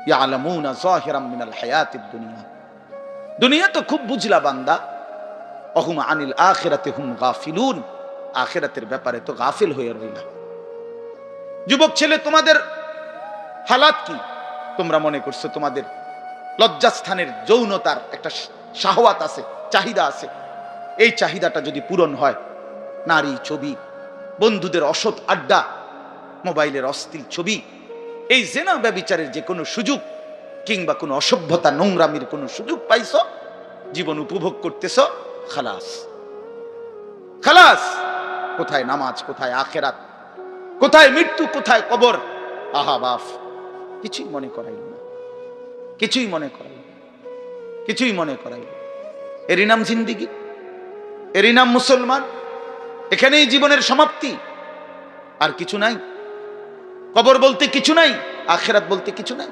ইয়ালামুনা যাহিরাম মিনাল হায়াতিদ দুনিয়া। দুনিয়া তো খুব বুঝলা বান্দা, অহুম আনিল আখিরাতি হুম গাফিলুন, আখিরাতের ব্যাপারে তো গাফিল হয়ে রইলা। যুবক ছেলে, তোমাদের হালাত কি? তোমরা মনে করছো তোমাদের লজ্জাস্থানের যৌনতার একটা শাহওয়াত আছে, চাহিদা আছে। এই চাহিদাটা যদি পূরণ হয়, নারী, ছবি, বন্ধুদের অসৎ আড্ডা, মোবাইলের অশ্লীল ছবি, এই জেনা ব্যভিচারের যে কোনো সুযোগ কিংবা কোনো অসভ্যতা নোংরামির কোনো সুযোগ পাইছো, জীবন উপভোগ করতেছো, খালাস খালাস। কোথায় নামাজ, কোথায় আখেরাত, কোথায় মৃত্যু, কোথায় কবর? আহা বাফ, কিছুই মনে করাইল না, কিছুই মনে করাইল, কিছুই মনে করাইল। এরই নাম জিন্দিগি, এরই নাম মুসলমান। এখানেই জীবনের সমাপ্তি, আর কিছু নাই। কবর বলতে কিছু নাই, আখেরাত বলতে কিছু নাই।